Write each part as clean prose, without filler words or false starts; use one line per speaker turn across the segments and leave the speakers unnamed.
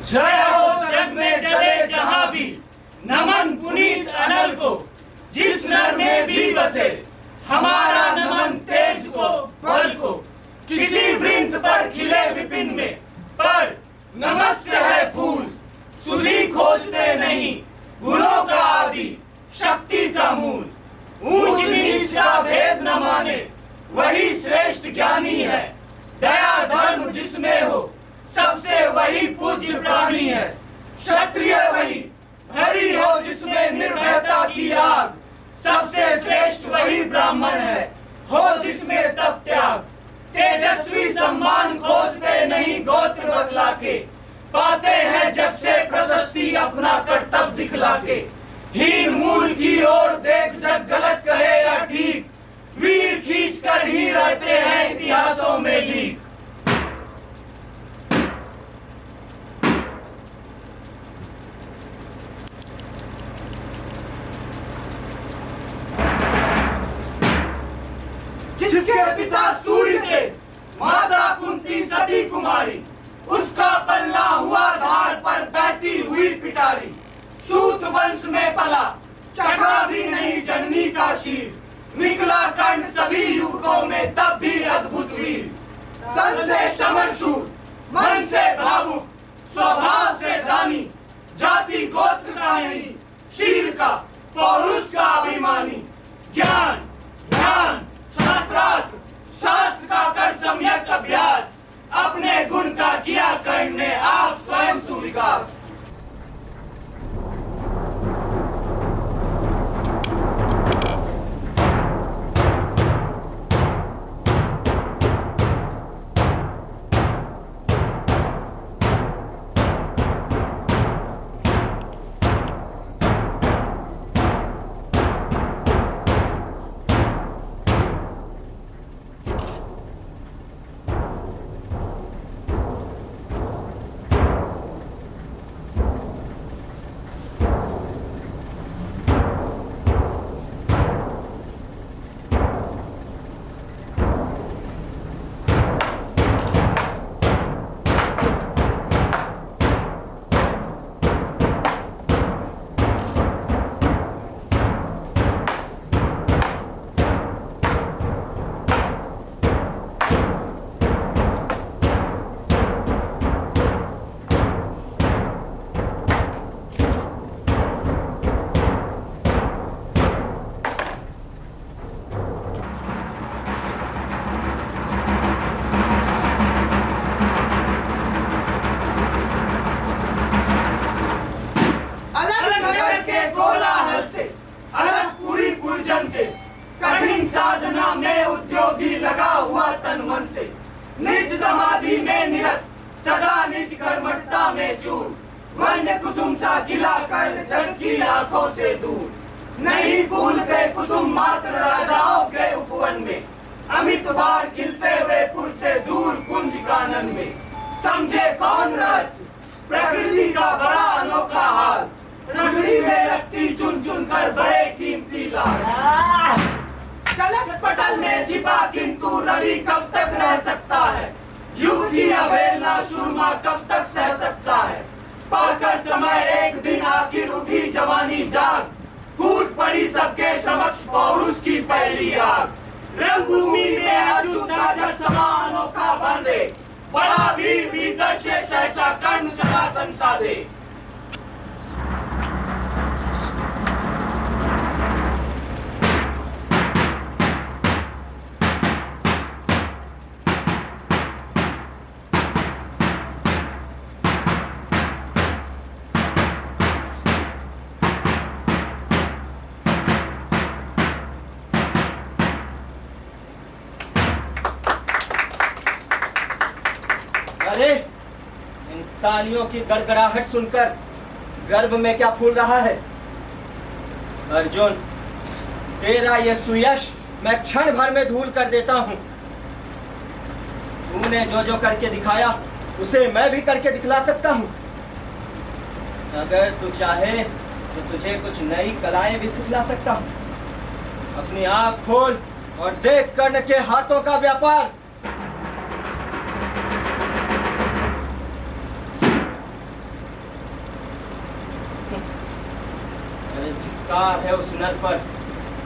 जय हो जग में जले जहां भी, नमन पुनीत अनल को, जिस नर में भी बसे हमारा नमन तेज को बल को। किसी वृंत पर खिले विपिन में, पर नमस्य है फूल। सुधी खोजते नहीं गुणों का आदि, शक्ति का मूल। ऊंच नीच का भेद न माने, वही श्रेष्ठ ज्ञानी है। दया धर्म जिसमें हो, सबसे वही पूज्य प्राणी है। क्षत्रिय वही भरी हो जिसमें निर्भयता की आग, सबसे श्रेष्ठ वही ब्राह्मण है। हो जिसमें तप त्याग, तेजस्वी सम्मान खोजते नहीं गोत्र बदला के। पाते हैं जग से प्रशस्ति अपना कर्तव्य दिखला के। हीन मूल की ओर देख जग गलत कहे या ठीक, वीर खींच कर ही रहते हैं इतिहासों में लीक। जिसके पिता सूर्य थे, माता कुंती सती कुमारी, उसका पलना हुआ धार पर बहती हुई पिटारी। सूत वंश में पला, चढ़ा भी नहीं जननी का शीर। निकला कंठ सभी युवकों में तब भी अद्भुत वीर। तन से समरशूर, मन से भावुक, स्वभाव से दानी। जाति गोत्र का नहीं, शील का पौरुष का अभिमानी। ज्ञान ध्यान शास्त्रास्त्र, शास्त्र का कर सम्यक अभ्यास। अपने गुण का किया करने आप स्वयं सुविकास। साधना में उद्योगी लगा हुआ तन मन से। निज समाधि में निरत, सदा निज कर्मठता में चूर। वन्य कुसुम सा खिला कर जग की आंखों से दूर। नहीं भूलते कुसुम मात्र राजाओं के उपवन में। अमित बार खिलते हुए पुर से दूर कुंज कानन में। समझे कौन रहस्य प्रकृति का बड़ा अनोखा हाल। रगड़ी में रखती चुन चुन कर बड़े कीमती लाल। चलक पटल में छिपा किंतु रवि कब तक रह सकता है। युग की अवहेलना सुरमा कब तक सह सकता है। पाकर समय एक दिन आखिर उठी जवानी जाग। फूट पड़ी सबके समक्ष पौरुष की पहली आग। रंगभूमि में अर्जुन का जल समा अनोखा बांधे। बड़ा वीर भीतर से सहसा कर्ण सदा संसादे।
अरे इन तालियों की गड़गड़ाहट सुनकर गर्भ में क्या फूल रहा है। अर्जुन, तेरा ये सुयश मैं क्षण भर में धूल कर देता हूं। तूने जो जो करके दिखाया उसे मैं भी करके दिखला सकता हूं। अगर तू चाहे तो तुझे कुछ नई कलाएं भी सिखला सकता हूं। अपनी आंख खोल और देख कर्ण के हाथों का व्यापार। धिक्कार है उस नर पर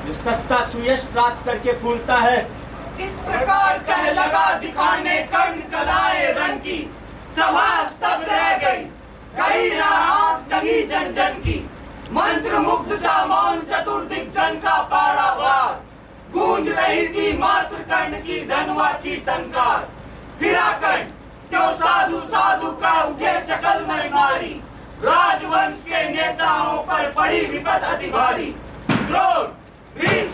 जो सस्ता सुयश प्राप्त करके फूलता है।
इस प्रकार कह लगा दिखाने कर्ण कलाए रंग की, सभा स्तब्ध रह गई, कई राह टंगी जन जन की। मंत्र मुग्ध सा मौन चतुर्दिक जन का पारावार, गूंज रही थी मात्र कर्ण की धनवा की टंकार। फिरा कर्ण क्यों साधु साधु का उठे सकल नर नारी, राजवंश के नेताओं पर पड़ी विपद अति भारी। द्रोण, भीष्म,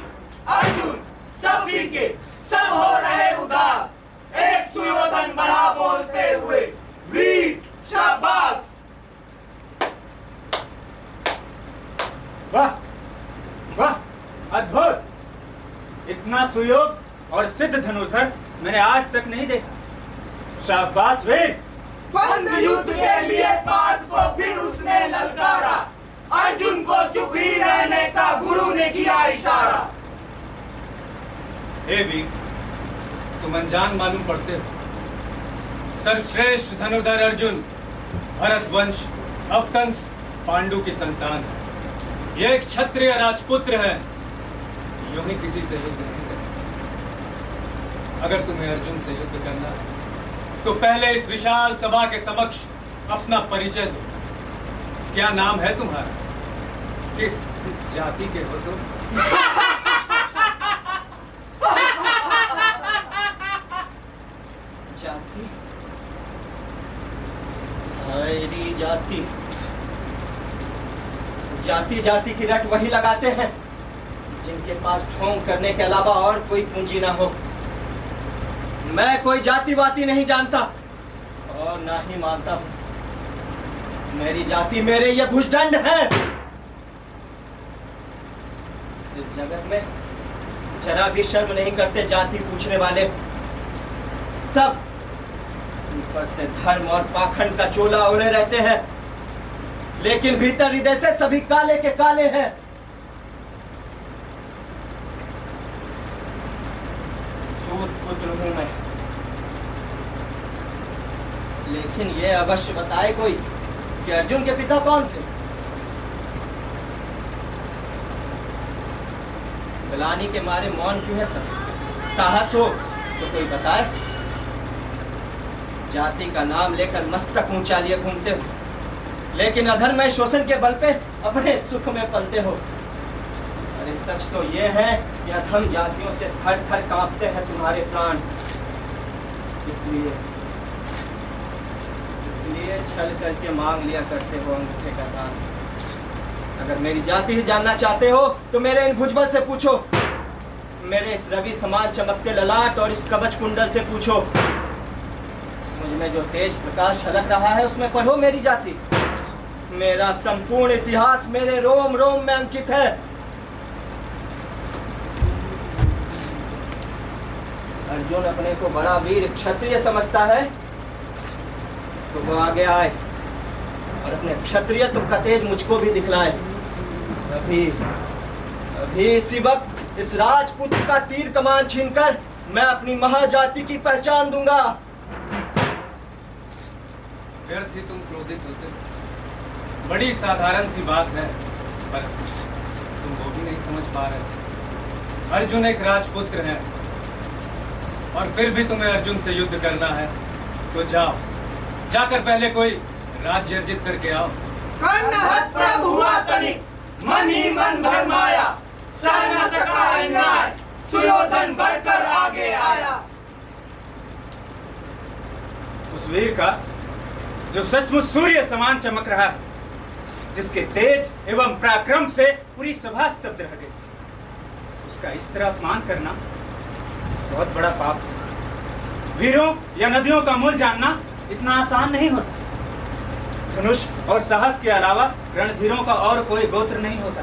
अर्जुन सभी के सब हो रहे उदास, एक सुयोधन बढ़ा बोलते हुए, वीर शाबाश।
वाह वाह, अद्भुत! इतना सुयोग और सिद्ध धनुर्धर मैंने आज तक नहीं देखा। शाबाश वीर!
द्वंद्व युद्ध के लिए पार्थ को फिर उसने ललकारा, अर्जुन को चुप ही रहने का गुरु ने किया इशारा।
हे वीर, तुम अनजान मालूम पड़ते हो। सर्वश्रेष्ठ धनुर्धर अर्जुन भरत वंश अवतंस पांडु की संतान है। यह एक क्षत्रिय राजपुत्र है, यूं ही किसी से युद्ध नहीं करता। अगर तुम्हें अर्जुन से युद्ध करना है तो पहले इस विशाल सभा के समक्ष अपना परिचय दो। क्या नाम है तुम्हारा? किस जाति के हो तुम?
जाति? मेरी जाति? जाति जाति की रट वही लगाते हैं जिनके पास ढोंग करने के अलावा और कोई पूंजी ना हो। मैं कोई जाति वाति नहीं जानता और ना ही मानता हूं। मेरी जाति मेरे ये भुजदंड है। इस जगत में जरा भी शर्म नहीं करते जाति पूछने वाले। सब ऊपर से धर्म और पाखंड का चोला ओढ़े रहते हैं, लेकिन भीतर हृदय से सभी काले के काले हैं। सूत पुत्र हूं मैं, लेकिन यह अवश्य बताए कोई कि अर्जुन के पिता कौन थे। ग्लानि के मारे मौन क्यों है सब? साहस हो तो कोई बताए। जाति का नाम लेकर मस्तक ऊंचा लिए घूमते हो, लेकिन अधर्म शोषण के बल पे अपने सुख में पलते हो। अरे सच तो ये है कि अधम जातियों से थर थर कांपते हैं तुम्हारे प्राण। इसलिए छल करके मांग लिया करते हो अंगूठे का दान। अगर मेरी जाति ही जानना चाहते हो तो मेरे इन भुजबल से पूछो, मेरे इस रवि समान चमकते ललाट और इस कवच कुंडल से पूछो। मुझ में जो तेज प्रकाश झलक रहा है उसमें पढ़ो मेरी जाति। मेरा संपूर्ण इतिहास मेरे रोम रोम में अंकित है। अर्जुन अपने को बड़ा वीर क्षत्रिय समझता है तो वो आगे आए और अपने क्षत्रियत्व का तेज मुझको भी दिखलाए। अभी इसी वक्त इस राजपुत्र का तीर कमान छीनकर मैं अपनी महाजाति की पहचान दूंगा।
व्यर्थ ही तुम क्रोधित होते हो। बड़ी साधारण सी बात है, पर तुम वो भी नहीं समझ पा रहे। अर्जुन एक राजपुत्र है और फिर भी तुम्हें अर्जुन से युद्ध करना है तो जाओ, जाकर पहले कोई राज्य अर्जित करके आओ।
कर्णहत प्रभु हुआ तनिक, मन ही मन भरमाया, सह न सका अन्याय, सुयोधन बढ़कर आगे आया।
उस वीर का जो सचमुच सूर्य समान चमक रहा है, जिसके तेज एवं पराक्रम से पूरी सभा स्तब्ध रह गई, उसका इस तरह अपमान करना बहुत बड़ा पाप है। वीरों या नदियों का मूल जानना इतना आसान नहीं होता। धनुष और साहस के अलावा रणधीरों का और कोई गोत्र नहीं होता।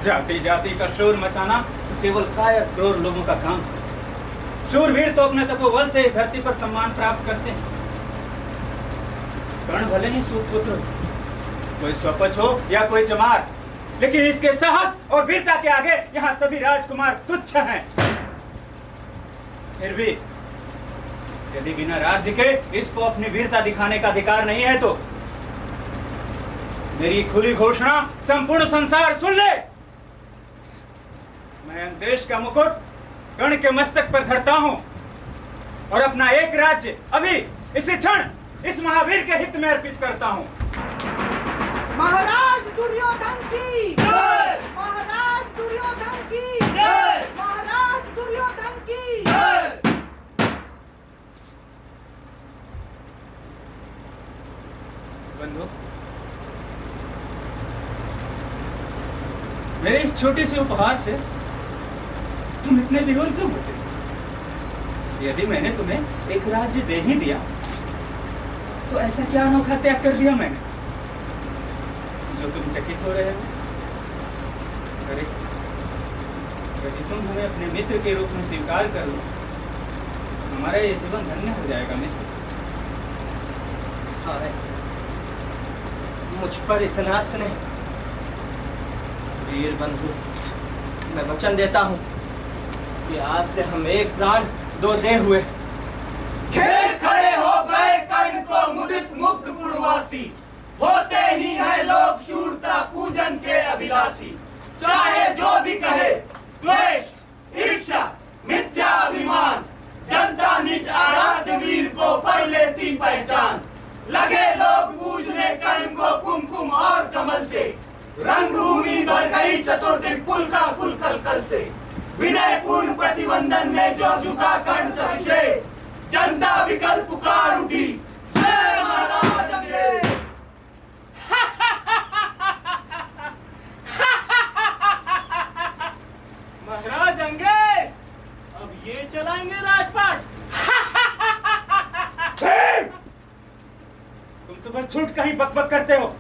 जाति जाति का शोर मचाना तो केवल कायर क्रूर लोगों का काम है। शूरवीर तो अपने तपोबल से धरती पर सम्मान प्राप्त करते हैं। कर्ण भले ही सूतपुत्र, कोई स्वपच हो या कोई चमार, लेकिन इसके साहस और वीरता के आगे यहाँ सभी राजकुमार तुच्छ हैं। फिर भी यदि बिना राज्य के इसको अपनी वीरता दिखाने का अधिकार नहीं है तो मेरी खुली घोषणा संपूर्ण संसार सुन ले। मैं देश का मुकुट कर्ण के मस्तक पर धरता हूं और अपना एक राज्य अभी इसी क्षण इस महावीर के हित में अर्पित करता हूं।
महाराज दुर्योधन की
जय!
महाराज दुर्योधन की
जय!
महाराज दुर्योधन की
जय!
बंधु, मेरे इस छोटे से उपहार से तुम इतने विवल क्यों होते? यदि मैंने तुम्हें एक राज्य दे ही दिया तो ऐसा क्या अनोखा त्याग कर दिया मैंने जो तुम चकित हो रहे हो? अरे यदि तुम हमें अपने मित्र के रूप में स्वीकार कर लो, हमारा ये जीवन धन्य हो जाएगा मित्र।
हाय, मुझ पर इतना स्नेह। वीर बंधु, मैं वचन देता हूँ कि आज से हम एक प्राण दो दे हुए।
खेल खड़े हो गए कर्ण को मुदित मुग्ध पूर्वासी, होते ही है लोग शूरता पूजन के अभिलाषी। चाहे जो भी कहे द्वेष, ईर्ष्या, मिथ्या अभिमान, जनता निज आराध्य वीर को पर लेती पहचान। लगे लोग पूजने कर्ण को कुमकुम और कमल से, रंगभूमि भर गई चतुर्दिक पुल का पुल कल से। विनय पूर्ण प्रतिबंधन में जो झुका कर्ण सविशेष, जनता विकल पुकार उठी, जय महाराज अंग्रेज।
महाराज अंग्रेज अब ये चलाएंगे राजपाट। तुम तो बस झूठ का ही बकबक करते हो।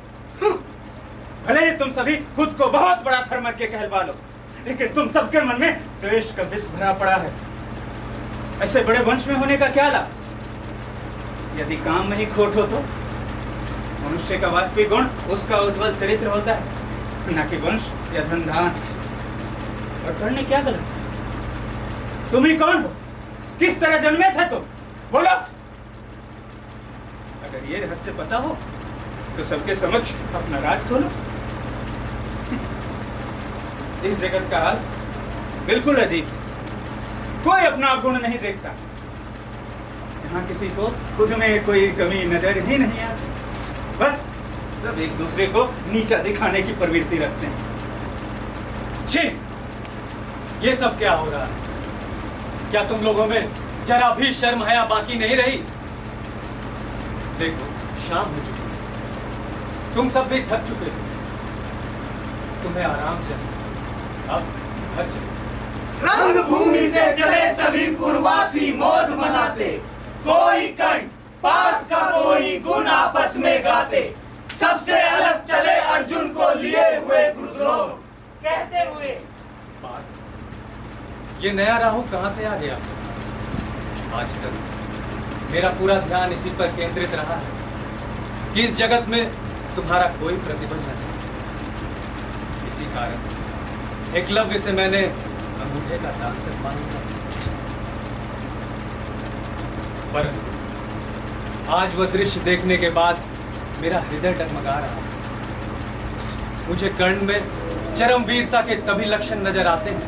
भले ही तुम सभी खुद को बहुत बड़ा धर्मज्ञ कहलवा लो, लेकिन तुम सबके मन में द्वेष का विष भरा पड़ा है। ऐसे बड़े वंश में होने का क्या लाभ? यदि काम में ही खोट हो तो मनुष्य का वास्तविक गुण उसका उज्जवल चरित्र होता है, न कि वंश या धन धान। और करने क्या गलत? तुम ही कौन हो? किस तरह जन्मे थे तुम? बोलो। अगर ये रहस्य पता हो तो सबके समक्ष अपना राज खोलो। इस जगत का हाल बिल्कुल अजीब। कोई अपना गुण नहीं देखता। यहाँ किसी को खुद में कोई कमी नजर ही नहीं आती। बस सब एक दूसरे को नीचा दिखाने की प्रवृत्ति रखते हैं।
छी! ये सब क्या हो रहा है? क्या तुम लोगों में जरा भी शर्म हया बाकी नहीं रही? देखो, शाम हो चुकी है। तुम सब भी थक चुके हो। तुम्हें आराम चाहिए। अब घर चलो।
रंगभूमि से चले सभी पूर्वासी मौज मनाते, कोई कर्ण पाठ का कोई गुण आपस में गाते। सबसे अलग चले अर्जुन को लिए हुए गुरुद्रोह, कहते हुए
बात, ये नया राहु कहाँ से आ गया? आज तक मेरा पूरा ध्यान इसी पर केंद्रित रहा है कि इस जगत में तुम्हारा कोई प्रतिबंध नहीं। इसी कारण एकलव्य से मैंने अंगूठे का दान तक मांगा। पर आज वह दृश्य देखने के बाद मेरा हृदय डगमगा रहा है। मुझे कर्ण में चरम वीरता के सभी लक्षण नजर आते हैं।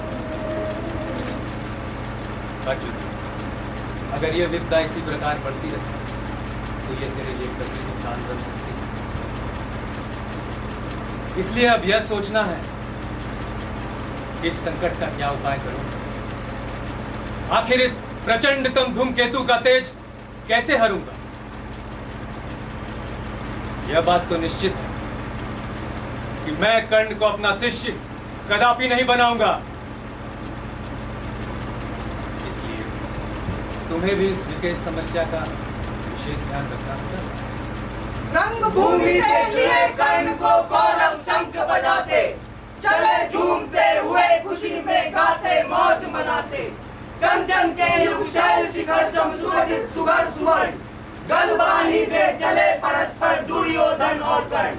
अर्जुन, अगर यह वीरता इसी प्रकार बढ़ती रहे तो यह तेरे लिए कठिन काल बन सकती है। इसलिए अब यह सोचना है कि इस संकट का क्या उपाय करूं। आखिर इस प्रचंडतम धूमकेतु का तेज कैसे हरूंगा? यह बात तो निश्चित है कि मैं कर्ण को अपना शिष्य कदापि नहीं बनाऊंगा। इसलिए तुम्हें भी इस विशेष समस्या का विशेष ध्यान रखना होगा।
रंगभूमि से लिए कर्ण को कौरव शंख बजाते, चले झूमते हुए खुशी में गाते मौज मनाते। कंचन के युग शैल शिखर सम सुरभित सुघर सुवर्ण, गलबाही दे चले परस्पर दुर्योधन और कर्ण।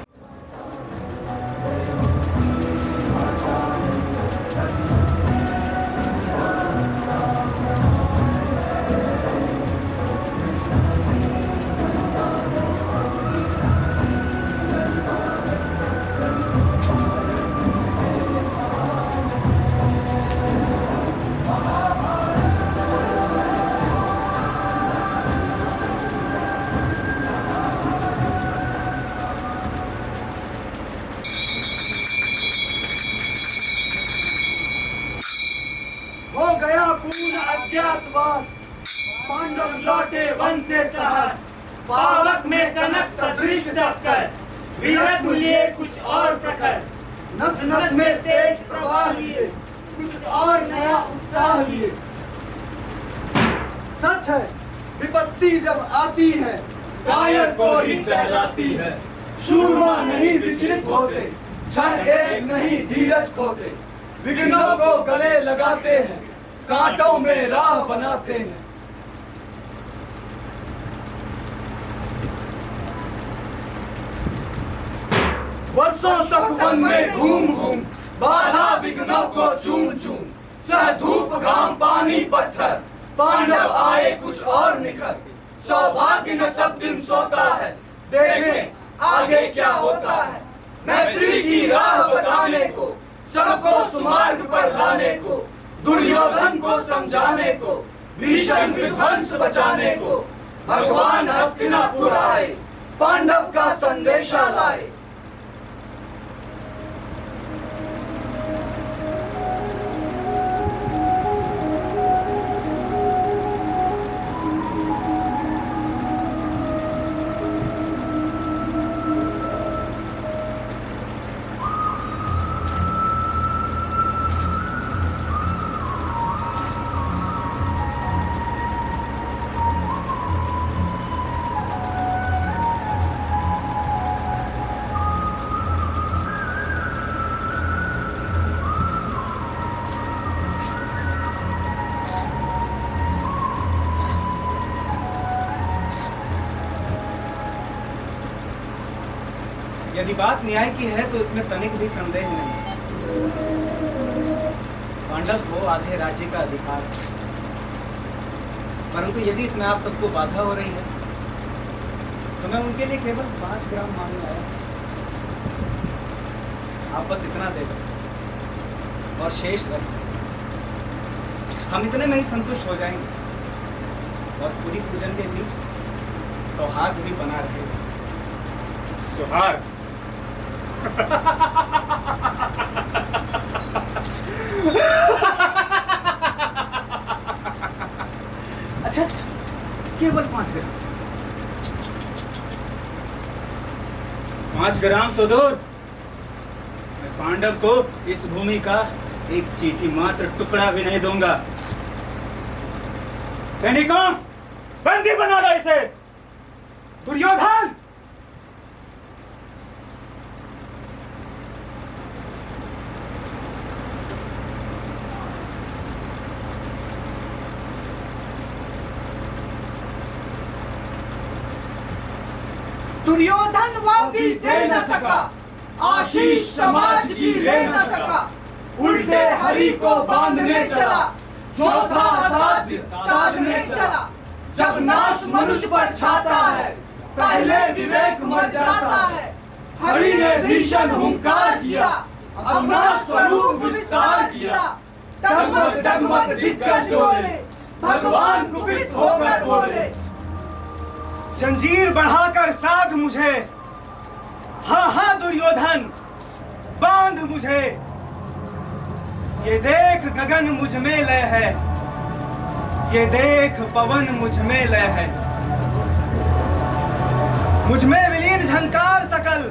अज्ञातवास, पांडव लौटे वन से सहस, पावक में कनक सदृश दबकर, विरत लिए कुछ और प्रखर, नस नस में तेज प्रवाह लिए, कुछ और नया उत्साह लिए। सच है विपत्ति जब आती है, कायर को ही टहलाती है, शूरमा नहीं विचलित होते, क्षण एक नहीं धीरज खोते, विघ्नों को गले लगाते हैं, कांटों में राह बनाते हैं। वर्षों तक वन में घूम घूम, बाधा विघ्नों को चूम चूम, सह धूप घाम पानी पत्थर, पांडव आए कुछ और निखर, सौभाग्य न सब दिन सोता है, देखें आगे क्या होता है। मैत्री की राह बताने को, सबको सुमार्ग पर लाने को, दुर्योधन को समझाने को, भीषण विध्वंस बचाने को, भगवान हस्तिनापुर आए, पांडव का संदेशा लाए।
यदि बात न्याय की है तो इसमें तनिक भी संदेह नहीं। पांडव को आधे राज्य का अधिकार है, परंतु यदि इसमें आप सबको बाधा हो रही है तो मैं उनके लिए केवल 5 ग्राम मांगने आया। आप बस इतना दे दो और शेष रख, हम इतने में ही संतुष्ट हो जाएंगे और पूरी पूजन के बीच सौहार्द भी बना रहेगा।
सौहार्द?
अच्छा, केवल 5 ग्राम?
5 ग्राम तो दूर, मैं पांडव को इस भूमि का एक चींटी मात्र टुकड़ा भी नहीं दूंगा। सैनिकों, बंदी बना लो इसे।
दुर्योधन!
दुर्योधन वह भी दे न सका,
आशीष समाज की ले न सका, उल्टे हरि को बांधने चला, जो था असाध्य साधने चला। जब नाश मनुष्य पर छाता है, पहले विवेक मर जाता है। हरि ने भीषण हुंकार किया, अपना स्वरूप विस्तार किया, डगमग डगमग दिग्गज डोले, भगवान कुपित होकर बोले,
जंजीर बढ़ाकर साध मुझे, हाँ हाँ दुर्योधन बांध मुझे। ये देख गगन मुझ में लय है, ये देख पवन मुझ में लय है, मुझ में विलीन झंकार सकल,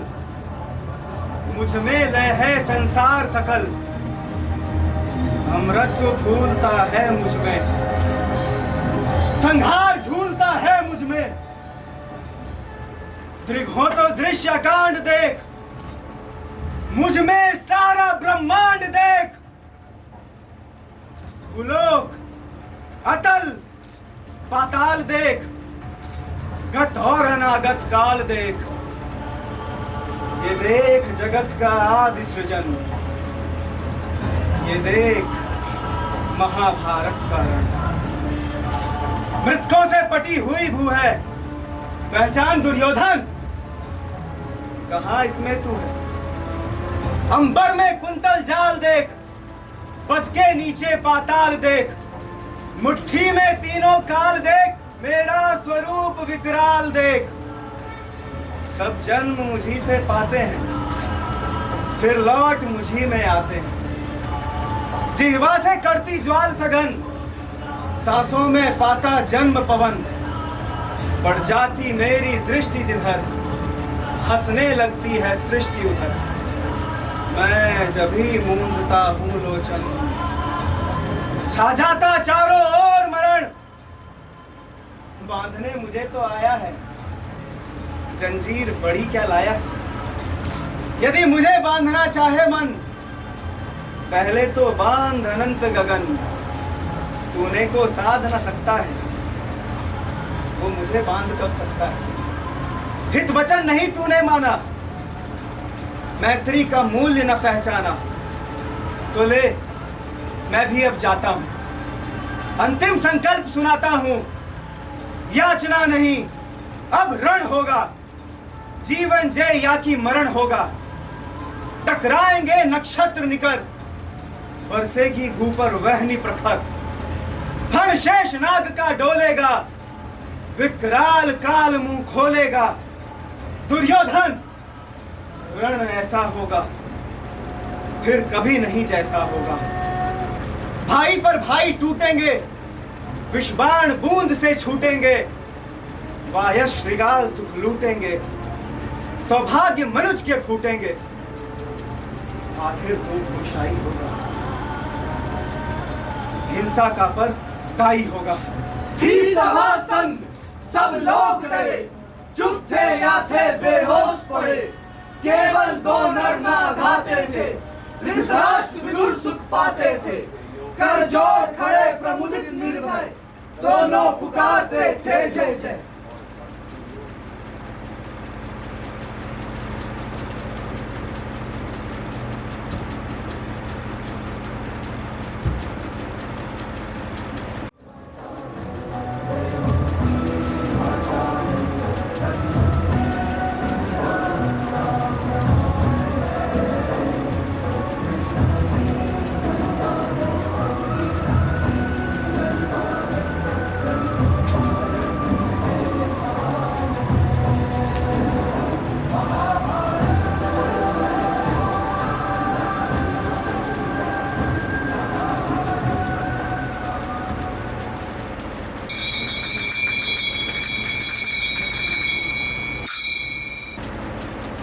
मुझ में लय है संसार सकल। अमृत फूलता है मुझ में, संहार झूलता है मुझ में। दृघो तो दृश्य कांड देख, मुझ में सारा ब्रह्मांड देख। भूलोक अतल पाताल देख, गत और अनागत काल देख। ये देख जगत का आदि सृजन, ये देख महाभारत का रण। मृतकों से पटी हुई भू है, पहचान दुर्योधन, कहाँ इसमें तू है। अंबर में कुंतल जाल देख, पद के नीचे पाताल देख। मुट्ठी में तीनों काल देख, मेरा स्वरूप विकराल देख। सब जन्म मुझी से पाते हैं, फिर लौट मुझी में आते हैं। जिह्वा से करती ज्वाल सघन,
सांसों में पाता जन्म पवन, बढ़ जाती मेरी दृष्टि जिधर, हंसने लगती है सृष्टि उधर। मैं जब ही मूंदता हूँ लोचन, छा जाता चारों ओर मरण। बांधने मुझे तो आया है, जंजीर बड़ी क्या लाया है। यदि मुझे बांधना चाहे मन, पहले तो बांध अनंत गगन। सोने को साध न सकता है, वो मुझे बांध कब सकता है। हित वचन नहीं तूने माना, मैत्री का मूल्य न पहचाना, तो ले मैं भी अब जाता हूं। अंतिम संकल्प सुनाता हूं, याचना नहीं अब रण होगा। जीवन जय या कि मरण होगा। टकराएंगे नक्षत्र निकर, बरसेगी भू पर वहनी प्रखर। फण शेष नाग का डोलेगा, विकराल काल मुंह खोलेगा। दुर्योधन रण ऐसा होगा, फिर कभी नहीं जैसा होगा। भाई पर भाई टूटेंगे, विषबाण बूंद से छूटेंगे। वायस श्रृगाल सुख लूटेंगे, सौभाग्य मनुज के फूटेंगे। आखिर तो खुशाई होगा, हिंसा का पर ताई होगा।
थी सभा संग, सब लोग डरे, चुप थे या थे बेहोश पड़े। केवल दो नर नाघाते थे, धृतराष्ट्र विदुर सुख पाते थे। कर जोड़ खड़े प्रमुदित निर्भय, दोनों पुकारते थे जय जय।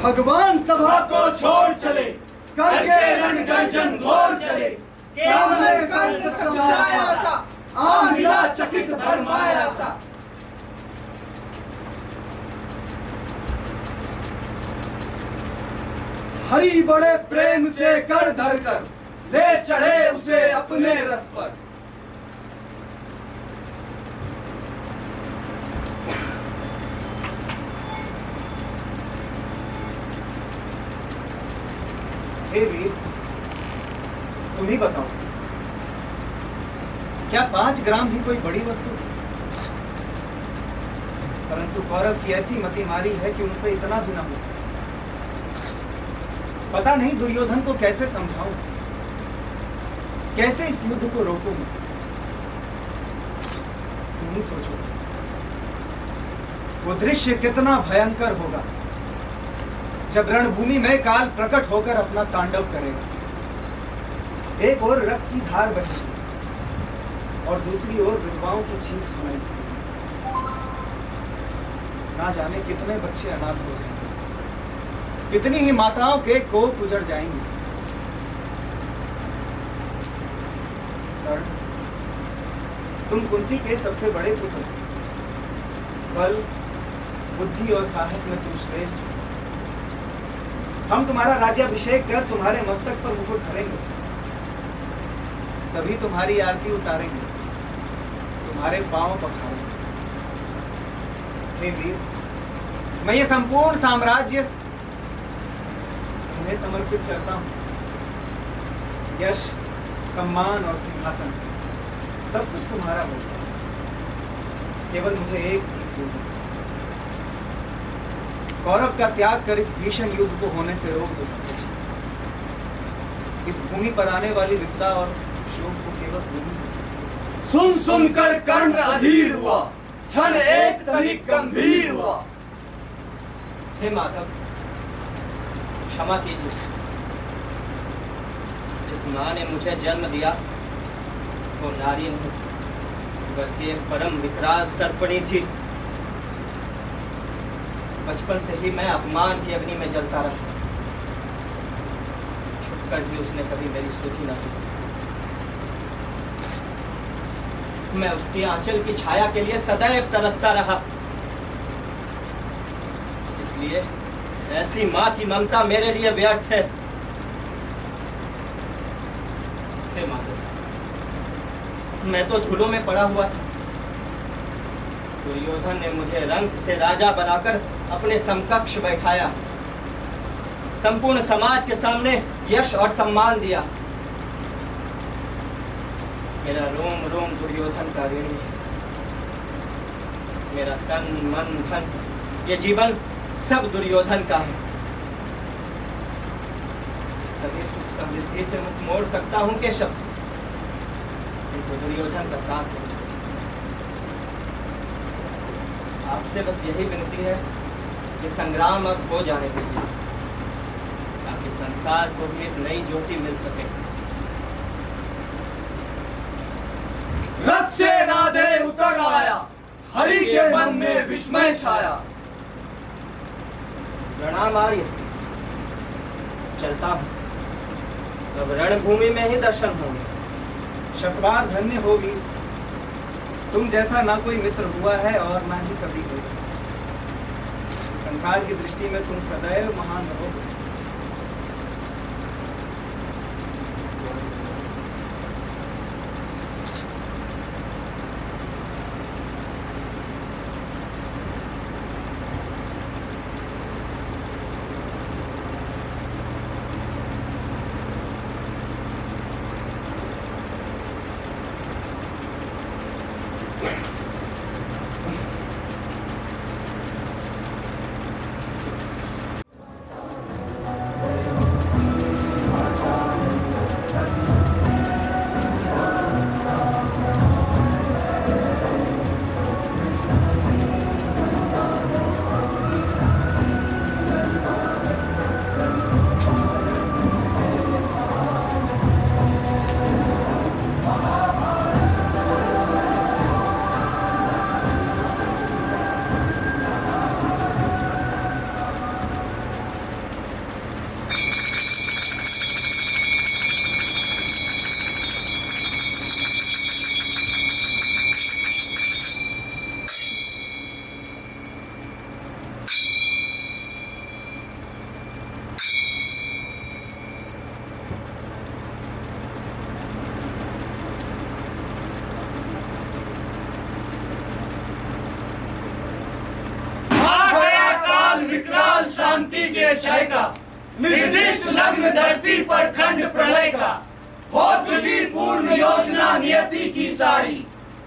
भगवान सभा
को छोड़ चले, करके रण गर्जन घोर चले। सामने कंठ समझाया सा, आ मिला चकित भरमाया सा। हरि बड़े प्रेम से कर धर कर, ले चढ़े उसे अपने रथ पर।
हे वीर, तुम ही बताओ, क्या 5 ग्राम भी कोई बड़ी वस्तु थी? परंतु कौरव की ऐसी मति मारी है कि उनसे इतना भी ना हो सके। पता नहीं दुर्योधन को कैसे समझाऊं, कैसे इस युद्ध को रोकूं। तुम ही सोचो, वो दृश्य कितना भयंकर होगा जब रणभूमि में काल प्रकट होकर अपना तांडव करेगा। एक ओर रक्त की धार बहेगी और दूसरी ओर विधवाओं की चीख सुनाई देगी। ना जाने कितने बच्चे अनाथ हो जाएंगे, कितनी ही माताओं के कोख उजड़ जाएंगे। तुम कुंती के सबसे बड़े पुत्र, बल, बुद्धि और साहस में तुम श्रेष्ठ। हम तुम्हारा राज्याभिषेक कर तुम्हारे मस्तक पर मुकुट धरेंगे, सभी तुम्हारी आरती उतारेंगे, तुम्हारे पांव पखारेंगे। हे वीर, मैं ये संपूर्ण साम्राज्य तुम्हें समर्पित करता हूं। यश, सम्मान और सिंहासन सब कुछ तुम्हारा होगा। केवल मुझे एक भीख दो, कौरव का त्याग कर इस भीषण युद्ध को होने से रोक दो सकते। इस भूमि पर आने वाली विपदा और शोक को केवल भूमि हो सकती।
सुन सुनकर कर्ण अधीर हुआ, क्षण एक तनिक गंभीर हुआ।
हे माधव, क्षमा कीजिए। जिस माँ ने मुझे जन्म दिया वो नारी नहीं, बल्कि एक परम विकराल सर्पणी थी। बचपन से ही मैं अपमान की अग्नि में जलता रहा। छुपकर भी उसने कभी मेरी सुधि न की। मैं उसकी आंचल की छाया के लिए सदैव तरसता रहा। इसलिए ऐसी मां की ममता मेरे लिए व्यर्थ है। हे माधव, मैं तो धूलों में पड़ा हुआ था। दुर्योधन ने मुझे रंग से राजा बनाकर अपने समकक्ष बैठाया, संपूर्ण समाज के सामने यश और सम्मान दिया। मेरा रोम रोम दुर्योधन का ऋणी है। मेरा तन मन धन ये जीवन सब दुर्योधन का है। सभी सुख समृद्धि से मुख मोड़ सकता हूं केशव, किंतु दुर्योधन का साथ नहीं छोड़ सकता। आपसे बस यही विनती है कि संग्राम अब हो जाने दीजिए, ताकि संसार को भी एक नई ज्योति मिल सके।
रथ से राधे उतर आया, हरि के मन में विस्मय छाया।
प्रणाम आर्य, चलता हूँ। अब रणभूमि में ही दर्शन होंगे।
शतवार धन्य होगी। तुम जैसा ना कोई मित्र हुआ है और ना ही कभी होगा। संसार की दृष्टि में तुम सदैव महान रहोगे।
विकराल शांति के क्षय का, निर्दिष्ट लग्न धरती पर खंड प्रलय का। हो चुकी पूर्ण योजना नियति की सारी,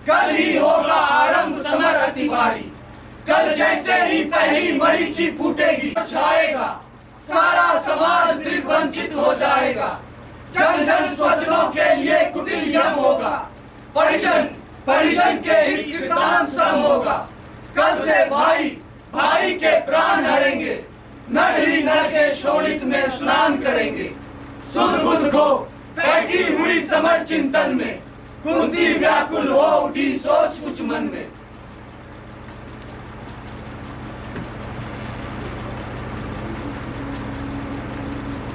कल ही होगा आरंभ समर अति भारी। कल जैसे ही पहली मरीचि फूटेगी, छाएगा सारा समाज दिग्वंचित हो जाएगा। जन जन स्वजनों के लिए कुटिल यम होगा, परिजन परिजन के हित कृतांत सम होगा। कल से भाई भाई के प्राण हरेंगे, नर ही नर के शोणित में स्नान करेंगे। सुध बुध खो बैठी हुई समर चिंतन में, कुंती व्याकुल हो उठी सोच कुछ मन में।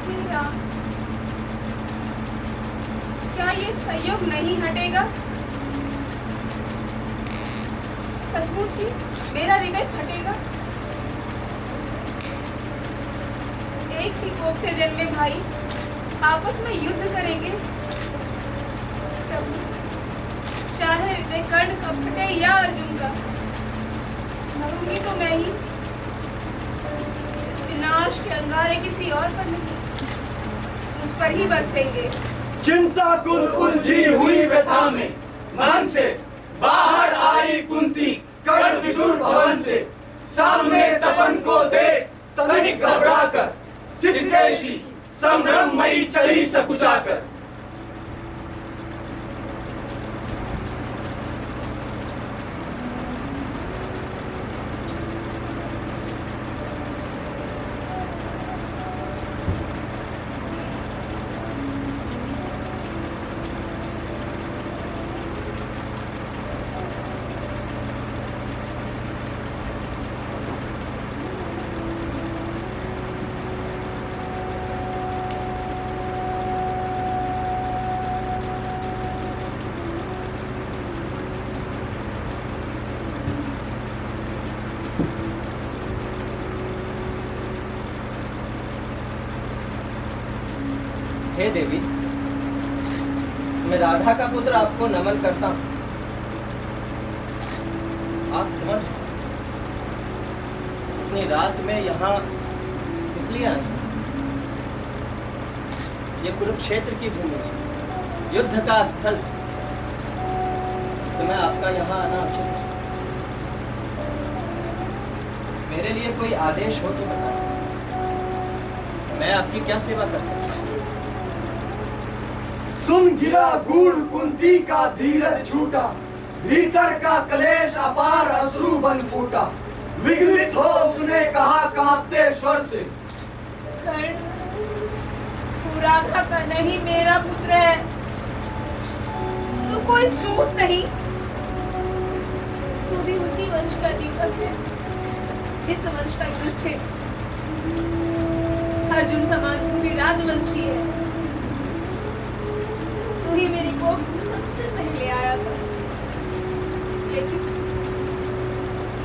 हे राम, क्या ये संयोग नहीं हटेगा? सचमुच ही मेरा हृदय फटेगा। एक ही कोख से जन्मे भाई आपस में युद्ध करेंगे। प्रभु, चाहे हृदय कर्ण का फटे या अर्जुन का, मरूंगी तो मैं ही। इस विनाश के अंगारे किसी और पर नहीं, मुझ पर ही बरसेंगे।
चिंता कुल उलझी हुई व्यथा में, मन से बाहर आई कुंती कर्ण विदुर भवन से। सामने तपन को देख तनिक घबराकर, सिद्धेशी संभ्रममयी चली सकुचाकर।
हे देवी, मैं राधा का पुत्र आपको नमन करता हूँ। आप कौन हैं? इतनी रात में यहाँ इसलिए आए? ये कुरुक्षेत्र की भूमि है, युद्ध का स्थल। इस समय आपका यहाँ आना उचित है। मेरे लिए कोई आदेश हो तो बताएं, मैं आपकी क्या सेवा कर सकता हूँ?
सुन गिरा गूढ़ कुंती का धीरज छूटा, भीतर का कलेश अपार अश्रु बन फूटा। विगलित हो उसने कहा कांपते स्वर से,
कर्ण, तू राधा का नहीं मेरा पुत्र है। तू कोई सूत नहीं, तू भी उसी वंश का दीपक है जिस वंश का युधिष्ठिर। अर्जुन समान तू भी राजवंशी है। तू ही मेरी कोख में सबसे पहले आया था,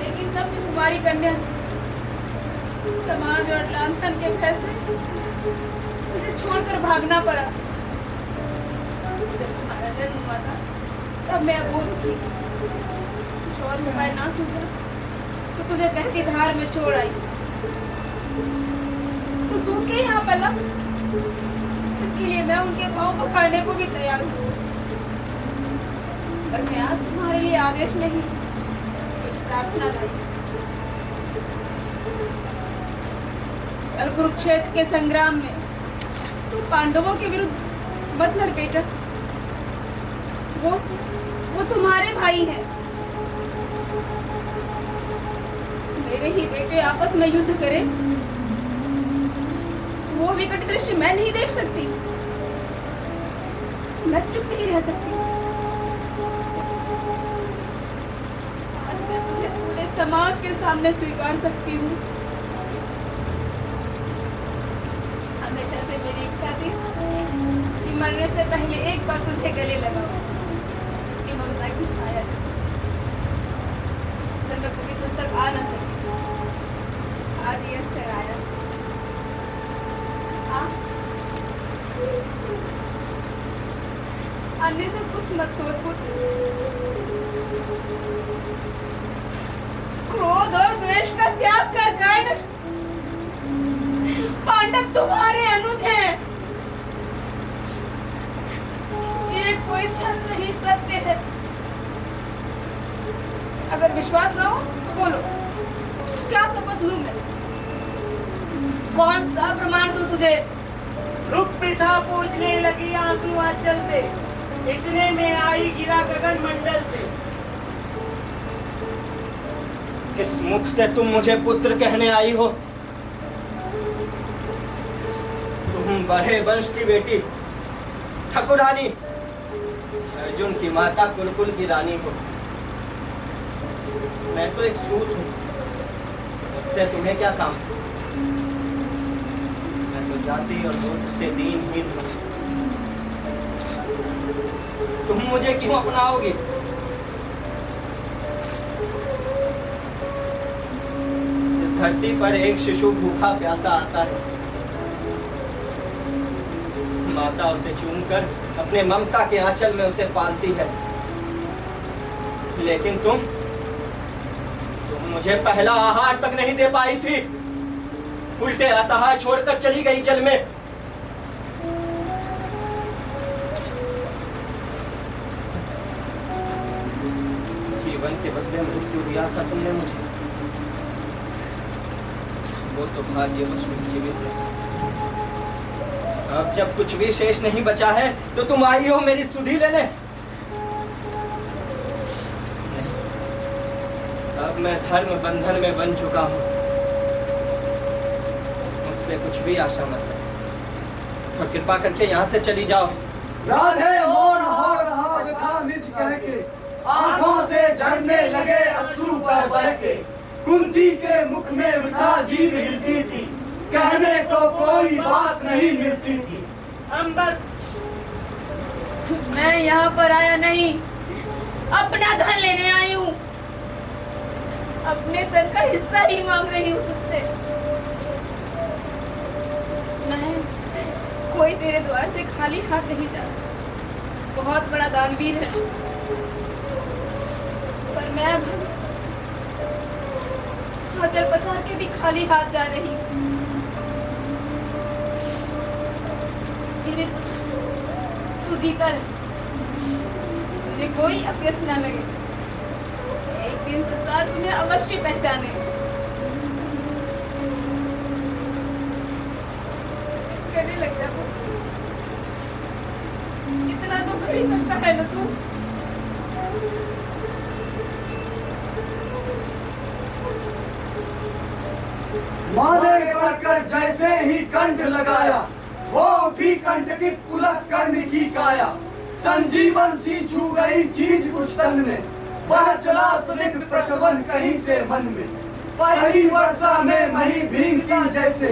लेकिन तब भी तुम्हारी कन्या थी। समाज और लांछन के भय से मुझे छोड़कर भागना पड़ा। जब तुम्हारा जन्म हुआ था तब मैं अबोध थी। कुछ और उपाय ना सूझा तो तुझे बहती धार में छोड़ आई। तू सूख के यहाँ पला, इसके लिए मैं उनके पांव पकड़ने को भी तैयार हूँ। पर मैं आज तुम्हारे लिए आदेश नहीं, कुछ प्रार्थना लाई। कल कुरुक्षेत्र के संग्राम में तू पांडवों के विरुद्ध मत लड़ बेटा। वो तुम्हारे भाई हैं। मेरे ही बेटे आपस में युद्ध करें, वो विकट दृश्य मैं नहीं देख सकती। मैं चुप नहीं रह सकती। आज मैं तुझे पूरे समाज के सामने स्वीकार सकती हूँ। हमेशा से मेरी इच्छा थी कि मरने से पहले एक बार तुझे गले लगाऊं, ये ममता की छाया थी। पर मैं कभी तुझ तक आ न सकी। आज ये अवसर आया। अन्यथा कुछ मत सोच पुत्र। क्रोध और द्वेष का त्याग कर कर्ण, पांडव तुम्हारे अनुज हैं। ये कोई छल नहीं सत्य है। अगर विश्वास ना हो तो बोलो, क्या शपथ लूं मैं? कौन सा प्रमाण दूं तुझे?
रुक प्रथा पूछने लगी आंसू आंचल से, इतने में आई गिरा गगन मंडल से।
किस मुख से तुम मुझे पुत्र कहने आई हो? तुम बड़े वंश की बेटी ठकुरानी, अर्जुन की माता कुरुकुल की रानी हो। मैं तो एक सूत हूँ, उससे तुम्हें क्या काम? मैं तो जाति और गोत्र से दीनहीन हूँ। तुम मुझे क्यों अपनाओगे? इस धरती पर एक शिशु भूखा प्यासा आता है, माता उसे चूमकर अपने ममता के आंचल में उसे पालती है। लेकिन तुम मुझे पहला आहार तक नहीं दे पाई थी, उल्टे असहाय छोड़कर चली गई जल में। जीवन के बदले मृत्यु दिया था तुमने मुझे, वो तो भाग्यवश जीवित है। अब जब कुछ भी शेष नहीं बचा है तो तुम आई हो मेरी सुधि लेने। अब मैं धर्म बंधन में बन चुका हूँ, मुझसे कुछ भी आशा मत रखो। तो कृपा करके यहाँ से चली जाओ।
राधे मौन हो रहा व्यथा निज कह के, आंखों से झरने लगे अश्रु बह बह के। कुंती के मुख में वृथा जीभ हिलती थी, कहने को कोई बात नहीं मिलती थी।
अंबर,
मैं यहाँ पर आया नहीं, अपना धन लेने आई हूँ। अपने धन का हिस्सा ही मांग रही हूँ तुझसे। सुना है कोई तेरे द्वार से खाली हाथ नहीं जाता। बहुत बड़ा दानवीर है, पर मैं अब हाजर पसार के भी खाली हाथ जा रही हूँ। मेरे तू जीता रहे, तुझे कोई अपयश न लगे। एक दिन संसार तुम्हें अवश्य पहचाने। गले लग जा पुत्र, इतना तो कर ही सकता है ना तू।
माने बढ़कर जैसे ही कंठ लगाया, वो उठी कंटकित पुलक कर्ण की काया। संजीवन सी छू गई चीज कुछ तन में, वह चला स्निग्ध प्रशवन कहीं से मन में। पहली वर्षा में मही भींगती जैसे,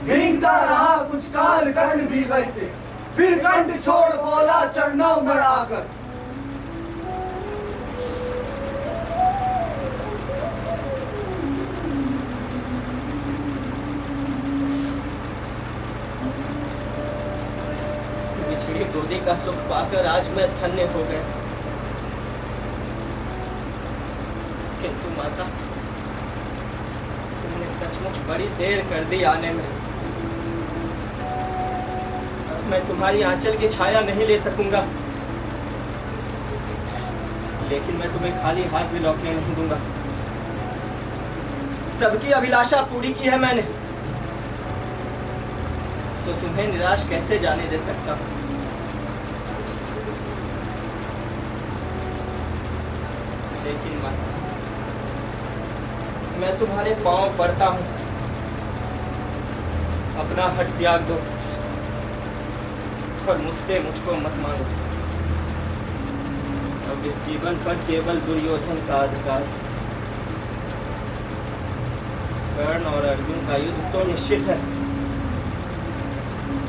भींगता रहा कुछ काल कर्ण भी वैसे। फिर कंठ छोड़ बोला चरणों में आकर,
बिछड़ी गोदी का सुख पाकर आज मैं धन्य हो गया। किंतु माता, तुमने सचमुच बड़ी देर कर दी आने में। अब मैं तुम्हारी आंचल की छाया नहीं ले सकूंगा, लेकिन मैं तुम्हें खाली हाथ भी लौटने नहीं दूंगा। सबकी अभिलाषा पूरी की है मैंने, तो तुम्हें निराश कैसे जाने दे सकता हूं। लेकिन माता, मैं तुम्हारे पांव पड़ता हूं, अपना हट त्याग दो और मुझसे मुझको मत मांगो। अब इस जीवन पर केवल दुर्योधन का अधिकार। कर्ण और अर्जुन का युद्ध तो निश्चित है,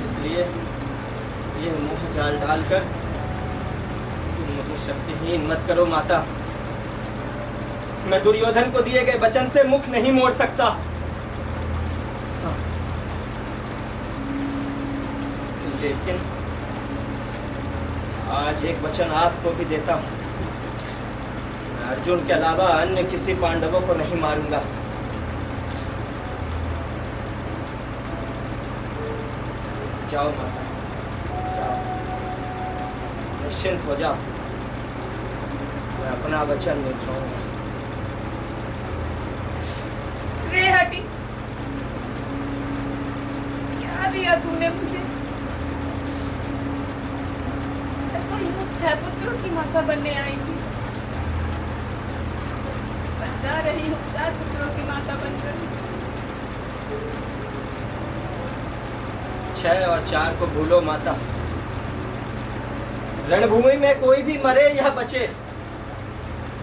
इसलिए ये मोह जाल डालकर तुम मुझे शक्तिहीन मत करो माता। मैं दुर्योधन को दिए गए वचन से मुख नहीं मोड़ सकता। हाँ। लेकिन आज एक वचन आपको भी देता हूं, मैं अर्जुन के अलावा अन्य किसी पांडवों को नहीं मारूंगा। जाओ माता, जाओ, निश्चिंत हो जाओ, मैं अपना वचन निभाऊंगा।
रे हटी, क्या दिया तूने मुझे? मैं तो यहाँ 6 पुत्रों की माता बनने आई थी, पर जा रही हूँ 4 पुत्रों की माता बनकर।
6 और 4 को भूलो माता। रणभूमि में कोई भी मरे या बचे,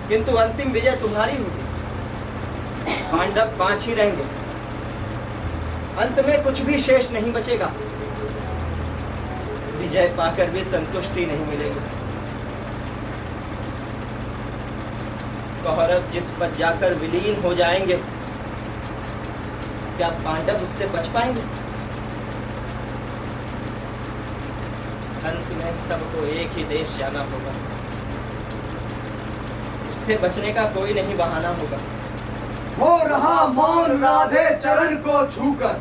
किंतु अंतिम विजय तुम्हारी होगी। पांडव 5 ही रहेंगे, अंत में कुछ भी शेष नहीं बचेगा। विजय पाकर भी संतुष्टि नहीं मिलेगी। कौरव जिस पर जाकर विलीन हो जाएंगे, क्या पांडव उससे बच पाएंगे? अंत में सबको एक ही देश जाना होगा, उससे बचने का कोई नहीं बहाना होगा।
हो रहा मौन राधे चरण को छूकर,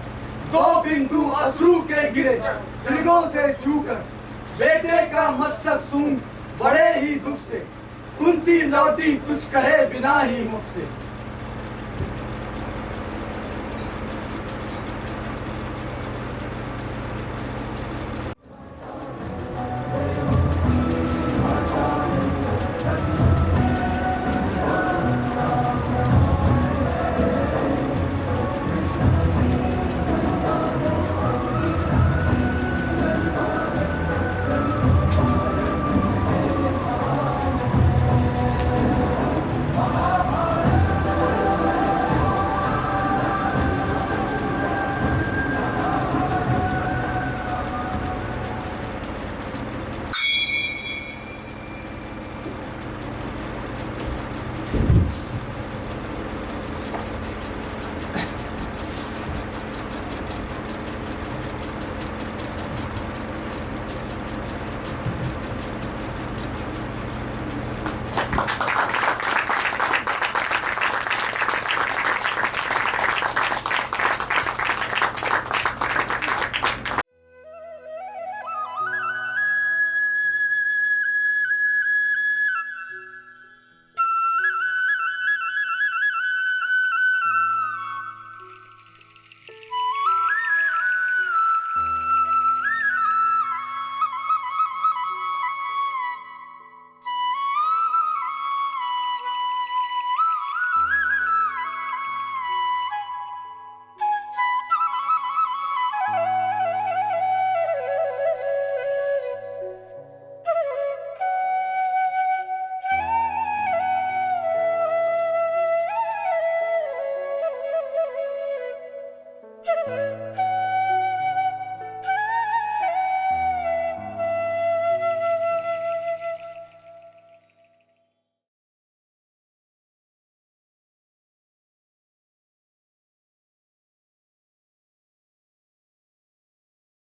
2 बिंदु अश्रु के गिरे श्रृंगों से छूकर। बेटे का मस्तक सूंघ बड़े ही दुख से, कुंती लौटी कुछ कहे बिना ही मुख से।